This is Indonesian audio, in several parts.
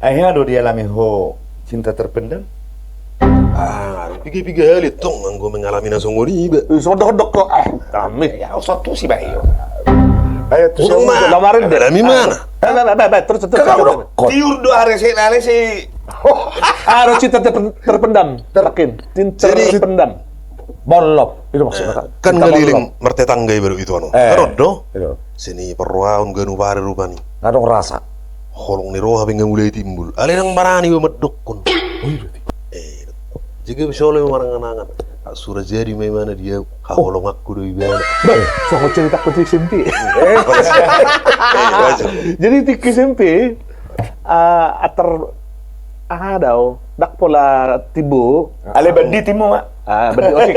Akhirnya do dialami ho cinta terpendam. Piga-piga hali tong anggo mengalami langsung riba. Sodok-sodok kok. Kami. Ya satu sih bayo. Ayo tuh Urang mah. lamarin deh. Alami mana? Terus. Tiur do hari si Harus cinta terpendam. Makin. Cinta terpendam. Bolop. Itu maksudnya. Kan ngeliling mertetanggai baru itu anu. Rodo. Itu. Sini perwaun ganu pare rupani. Ada rasa. Holong ni roha pengen mulai timbul. Ale nang marani wa medokon. Jika misalnya marangan-angan, surah jadi mana dia holong aku doi bana. Soal cerita kunci SMP. Jadi di SMP atar daw dak pola tibo ale bandi timo mak. bandi osik.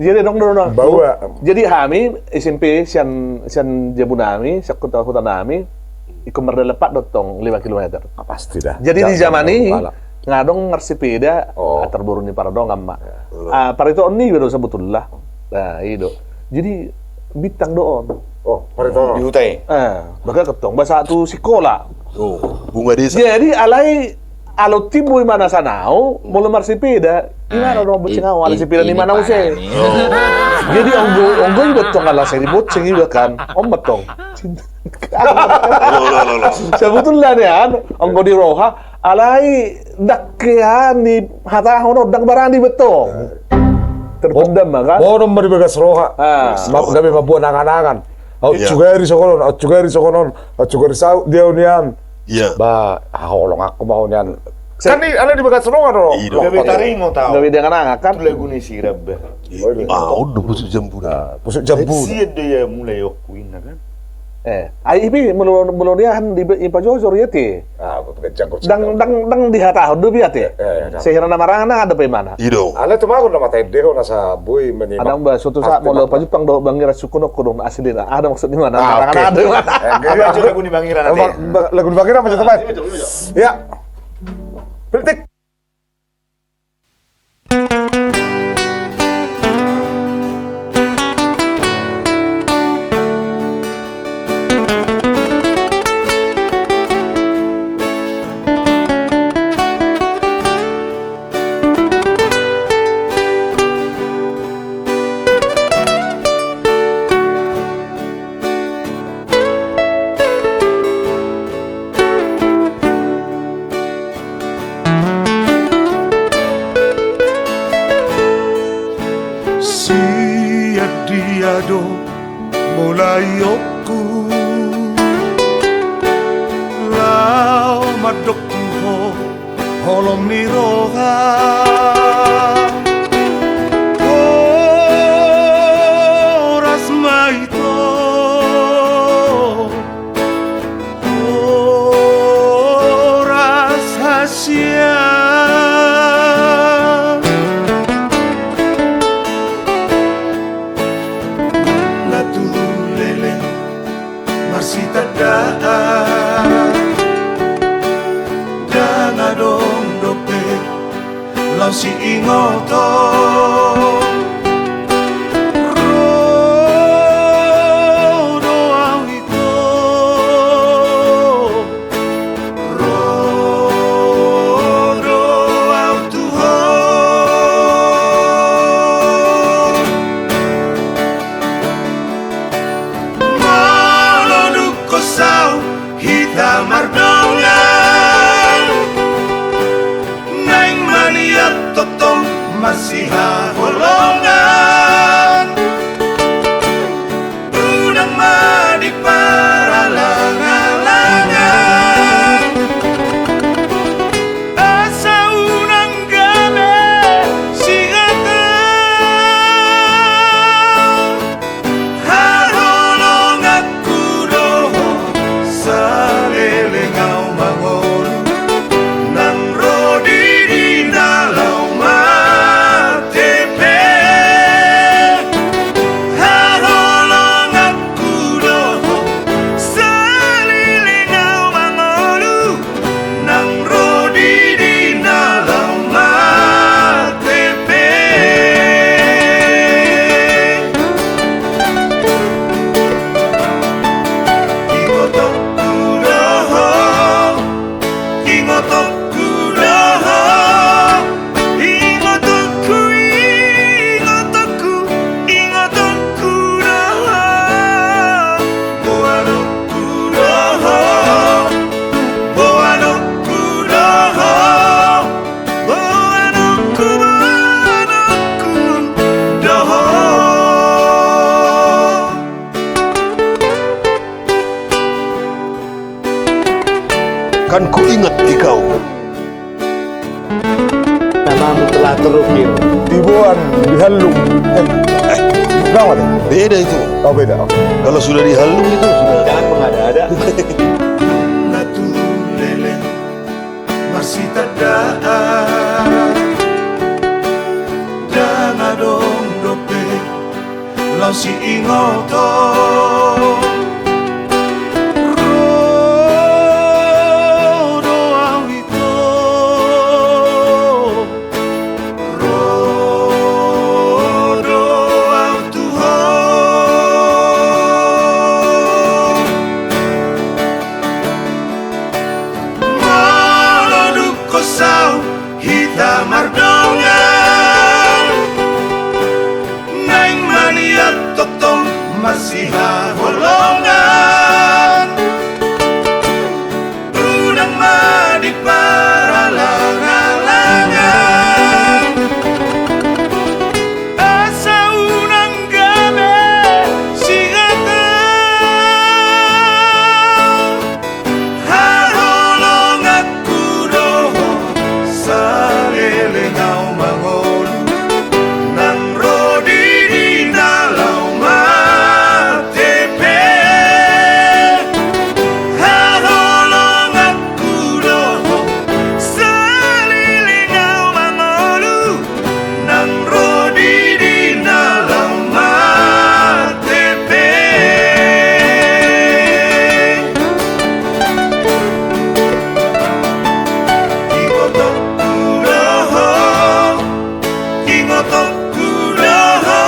Jadi dong. Bawa. Jadi kami SMP sian jabunami, sakuta nami ikut merdelepat dotong 5 kilometer. Pasti dah. Jadi di zaman ini ngadong ngersipeda terburu ni para dong amma. Para itu oni bedo sebetullah. Nah, itu. Jadi bintang doon. Oh, parito. Dihutai. Bakal ketong bahasa tu sekolah. Bunga desa. Jadi alai alo tibo mana sanao, mula marsipeda, gimana dong bucingau ala sipeda ni mana usai. Jadi onggo juga tong ala seri bocing juga kan. Betong. Sebetulnya nih onggo di roha alai dakkean di hata hono dak barang di betong. Terpendam kan? Oh, nomor bagas roha. Gabi mabuan angan-angan. Au juga ri sokonon, au juga ri sau dia unian. Iya. Ba, holong aku mau unian. Kan ini ada di bagas roha dong. Gabi tarimo tau. Gabi dengan angan kan? Lagu ni si rabba. Udah pusuk jambu. Pusuk jambu. Sian dia mulai okuin kan. Ibi mulu dia kan di Pajojor ya ti. Dang di hata do biat ya. Sehingga nama rana ada pe mana. Ido. Ale tuh mah nama tede nasa bui menima. Ada mbak suatu saat mau paju pang do bangira sukuno kudung aslina. Ada maksud di mana? Ada mana? Dia lagu ni bangiran nanti. Lagu di Bangiran macam teman. Ya. Politik. Diado mulai oku lau madok ho holom ni roha oras maito oras hasia masih tadaan dan adong dope lau si ingoto rodo au ito rodo au Tuhan Kosau hita mardongan Naing maniat totong masih tahu. Namamu telah terukir. Tibuan, dihalung. Kenapa deh? Beda itu. Oh beda. Oke. Kalau sudah dihalung itu sudah. Jangan mengada-ada. Natu lele masih tada dan adong dope lau si ingoto rodo awito rodo autuho Maloduk kosau hita mardongan Neng maniat totong masih holongan Unang madi paralang-alangan Asa unang gabe sigatang Harolong aku doho salelengau mangolu Nang rodi di dalau matepe Harolong aku doho salelengau mangolu Nang rodi di dalau matepe Ingotok kudoho Ingotok kudoho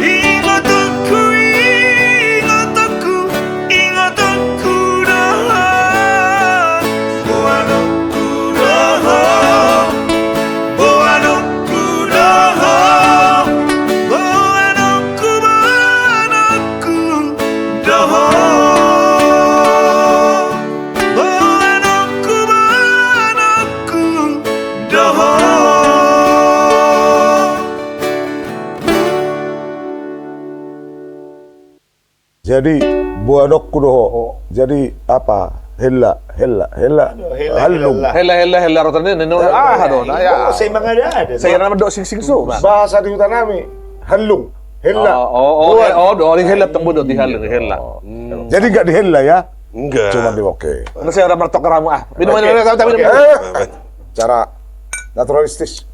Ingotokku Ingotokku Ingotokku doho Boano kudoho Boano kudoho Boano ku doho Boano ku doho Jadi buadok kudoho. Jadi apa? Hella. Hella, Halung. Hela rotan ini don. Oh, saya mengada-ada. Saya nama dok sing so. Bahasa di Utanami. Halung. Hella. Orang hela tembus dok di hela. Jadi nggak di hella ya? Enggak. Cuma di oke. Karena saya orang mertok ramu Minum Cara naturalistis.